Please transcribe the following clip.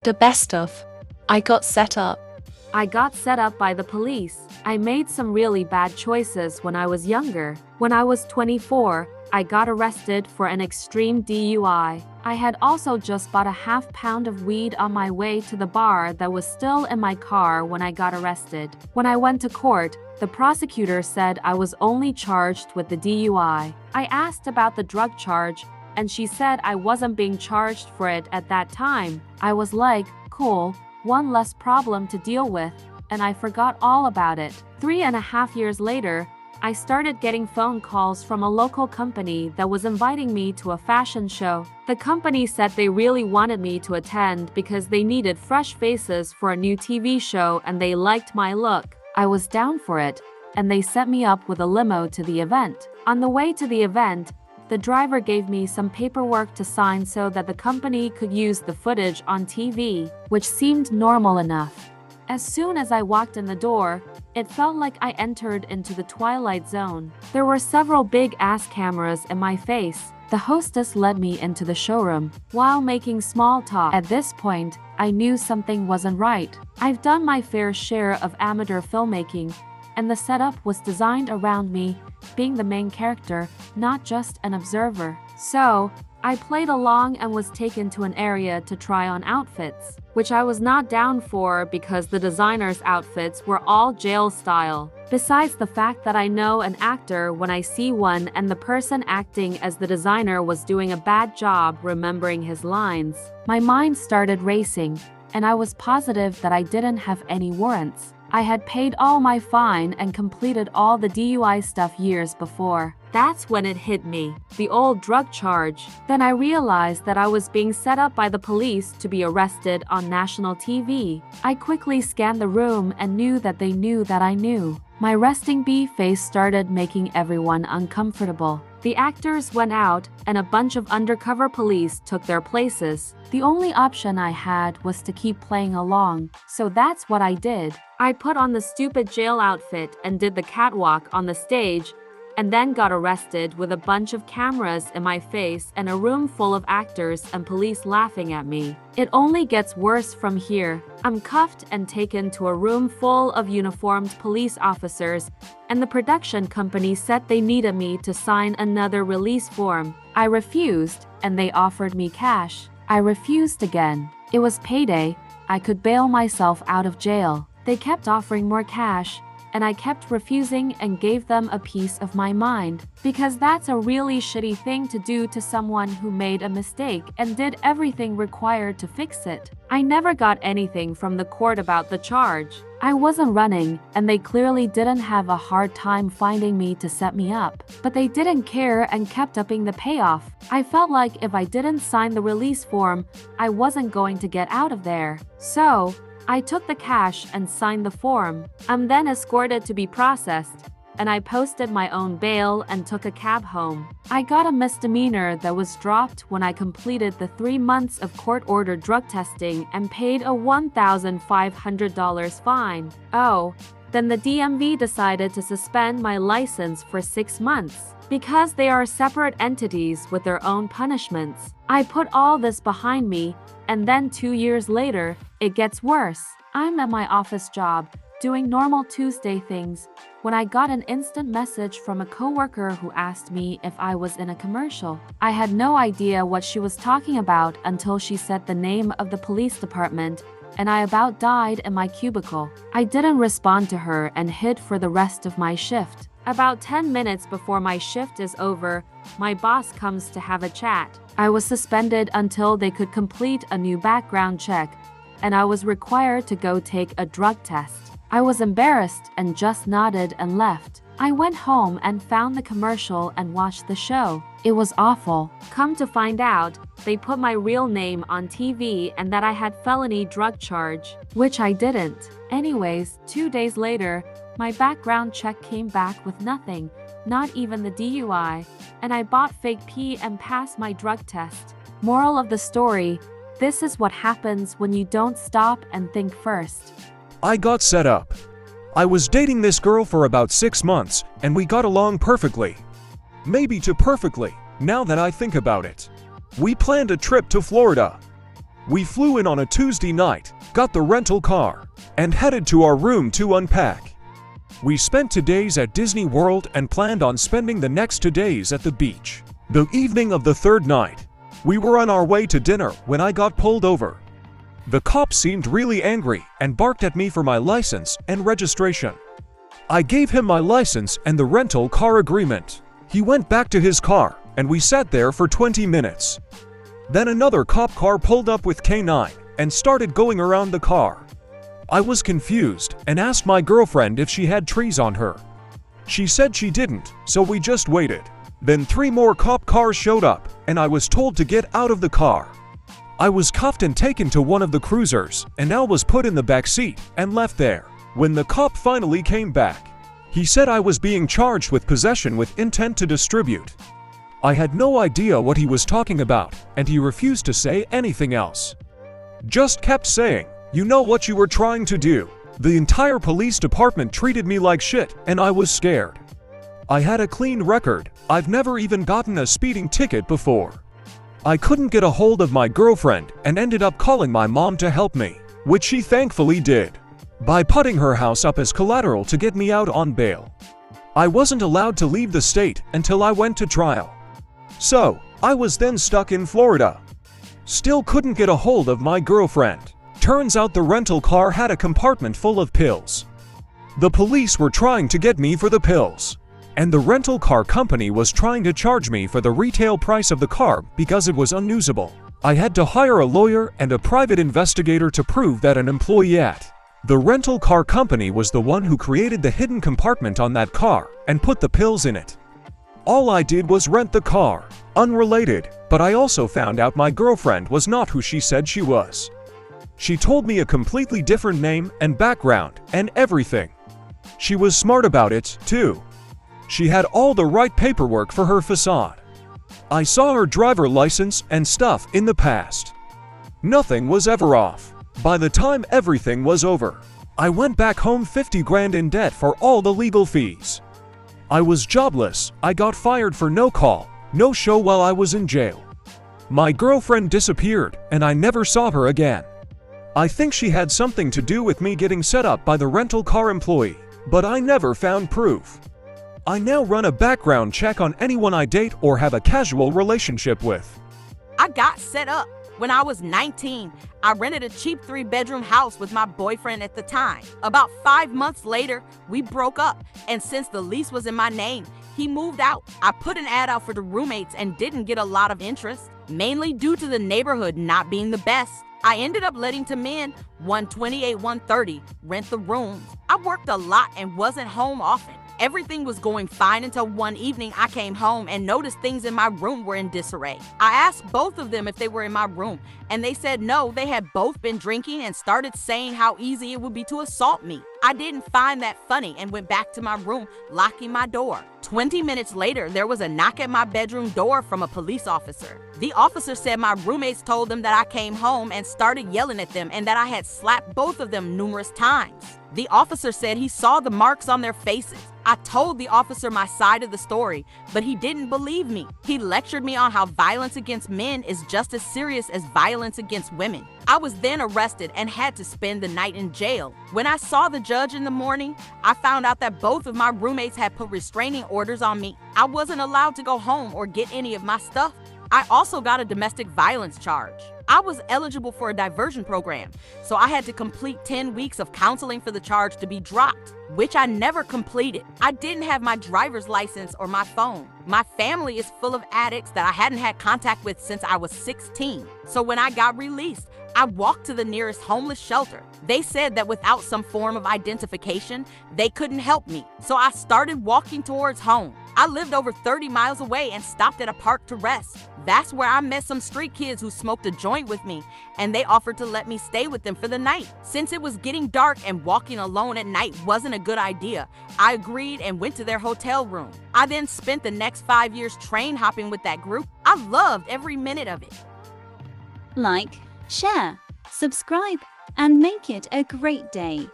The best of. I got set up. I got set up by the police. I made some really bad choices when I was younger. When I was 24, I got arrested for an extreme DUI. I had also just bought a half-pound of weed on my way to the bar that was still in my car when I got arrested. When I went to court, the prosecutor said I was only charged with the DUI. I asked about the drug charge, and she said I wasn't being charged for it at that time. I was like, cool, one less problem to deal with, and I forgot all about it. 3.5 years later, I started getting phone calls from a local company that was inviting me to a fashion show. The company said they really wanted me to attend because they needed fresh faces for a new TV show and they liked my look. I was down for it, and they set me up with a limo to the event. On the way to the event, the driver gave me some paperwork to sign so that the company could use the footage on TV, which seemed normal enough. As soon as I walked in the door, it felt like I entered into the Twilight Zone. There were several big-ass cameras in my face. The hostess led me into the showroom while making small talk. At this point, I knew something wasn't right. I've done my fair share of amateur filmmaking, and the setup was designed around me being the main character, not just an observer. So, I played along and was taken to an area to try on outfits, which I was not down for because the designers' outfits were all jail style. Besides the fact that I know an actor when I see one and the person acting as the designer was doing a bad job remembering his lines, my mind started racing, and I was positive that I didn't have any warrants. I had paid all my fine and completed all the DUI stuff years before. That's when it hit me, the old drug charge. Then I realized that I was being set up by the police to be arrested on national TV. I quickly scanned the room and knew that they knew that I knew. My resting bee face started making everyone uncomfortable. The actors went out, and a bunch of undercover police took their places. The only option I had was to keep playing along, so that's what I did. I put on the stupid jail outfit and did the catwalk on the stage, and then got arrested with a bunch of cameras in my face and a room full of actors and police laughing at me. It only gets worse from here. I'm cuffed and taken to a room full of uniformed police officers, and the production company said they needed me to sign another release form. I refused, and they offered me cash. I refused again. It was payday. I could bail myself out of jail. They kept offering more cash, and I kept refusing and gave them a piece of my mind, because that's a really shitty thing to do to someone who made a mistake and did everything required to fix it. I never got anything from the court about the charge. I wasn't running, and they clearly didn't have a hard time finding me to set me up, but they didn't care and kept upping the payoff. I felt like if I didn't sign the release form, I wasn't going to get out of there. So, I took the cash and signed the form. I'm then escorted to be processed, and I posted my own bail and took a cab home. I got a misdemeanor that was dropped when I completed the 3 months of court-ordered drug testing and paid a $1,500 fine. Oh, then the DMV decided to suspend my license for 6 months. Because they are separate entities with their own punishments. I put all this behind me, and then 2 years later, it gets worse. I'm at my office job, doing normal Tuesday things, when I got an instant message from a coworker who asked me if I was in a commercial. I had no idea what she was talking about until she said the name of the police department, and I about died in my cubicle. I didn't respond to her and hid for the rest of my shift. About 10 minutes before my shift is over, my boss comes to have a chat. I was suspended until they could complete a new background check, and I was required to go take a drug test. I was embarrassed and just nodded and left. I went home and found the commercial and watched the show. It was awful. Come to find out, they put my real name on TV and that I had felony drug charge, which I didn't. Anyways, 2 days later, my background check came back with nothing, not even the DUI, and I bought fake pee and passed my drug test. Moral of the story, this is what happens when you don't stop and think first. I got set up. I was dating this girl for about 6 months, and we got along perfectly. Maybe too perfectly, now that I think about it. We planned a trip to Florida. We flew in on a Tuesday night, got the rental car, and headed to our room to unpack. We spent 2 days at Disney World and planned on spending the next 2 days at the beach. The evening of the third night, we were on our way to dinner when I got pulled over. The cop seemed really angry and barked at me for my license and registration. I gave him my license and the rental car agreement. He went back to his car, and we sat there for 20 minutes. Then another cop car pulled up with K9 and started going around the car. I was confused and asked my girlfriend if she had trees on her. She said she didn't, so we just waited. Then 3 more cop cars showed up, and I was told to get out of the car. I was cuffed and taken to one of the cruisers, and Al was put in the back seat and left there. When the cop finally came back, he said I was being charged with possession with intent to distribute. I had no idea what he was talking about, and he refused to say anything else. Just kept saying, "You know what you were trying to do." The entire police department treated me like shit, and I was scared. I had a clean record. I've never even gotten a speeding ticket before. I couldn't get a hold of my girlfriend and ended up calling my mom to help me, which she thankfully did, by putting her house up as collateral to get me out on bail. I wasn't allowed to leave the state until I went to trial. So, I was then stuck in Florida. Still couldn't get a hold of my girlfriend. Turns out the rental car had a compartment full of pills. The police were trying to get me for the pills, and the rental car company was trying to charge me for the retail price of the car because it was unusable. I had to hire a lawyer and a private investigator to prove that an employee at the rental car company was the one who created the hidden compartment on that car and put the pills in it. All I did was rent the car. Unrelated, but I also found out my girlfriend was not who she said she was. She told me a completely different name and background and everything. She was smart about it, too. She had all the right paperwork for her facade. I saw her driver license and stuff in the past. Nothing was ever off. By the time everything was over, I went back home 50 grand in debt for all the legal fees. I was jobless. I got fired for no call, no show while I was in jail. My girlfriend disappeared, and I never saw her again. I think she had something to do with me getting set up by the rental car employee, but I never found proof. I now run a background check on anyone I date or have a casual relationship with. I got set up when I was 19. I rented a cheap 3-bedroom house with my boyfriend at the time. About 5 months later, we broke up, and since the lease was in my name, he moved out. I put an ad out for the roommates and didn't get a lot of interest, mainly due to the neighborhood not being the best. I ended up letting 2 men, 128, 130, rent the rooms. I worked a lot and wasn't home often. Everything was going fine until one evening I came home and noticed things in my room were in disarray. I asked both of them if they were in my room, and they said no, they had both been drinking and started saying how easy it would be to assault me. I didn't find that funny and went back to my room, locking my door. 20 minutes later, there was a knock at my bedroom door from a police officer. The officer said my roommates told them that I came home and started yelling at them and that I had slapped both of them numerous times. The officer said he saw the marks on their faces. I told the officer my side of the story, but he didn't believe me. He lectured me on how violence against men is just as serious as violence against women. I was then arrested and had to spend the night in jail. When I saw the judge in the morning, I found out that both of my roommates had put restraining orders on me. I wasn't allowed to go home or get any of my stuff. I also got a domestic violence charge. I was eligible for a diversion program, so I had to complete 10 weeks of counseling for the charge to be dropped, which I never completed. I didn't have my driver's license or my phone. My family is full of addicts that I hadn't had contact with since I was 16. So when I got released, I walked to the nearest homeless shelter. They said that without some form of identification, they couldn't help me. So I started walking towards home. I lived over 30 miles away and stopped at a park to rest. That's where I met some street kids who smoked a joint with me, and they offered to let me stay with them for the night. Since it was getting dark and walking alone at night wasn't a good idea, I agreed and went to their hotel room. I then spent the next 5 years train hopping with that group. I loved every minute of it. Like, share, subscribe, and make it a great day.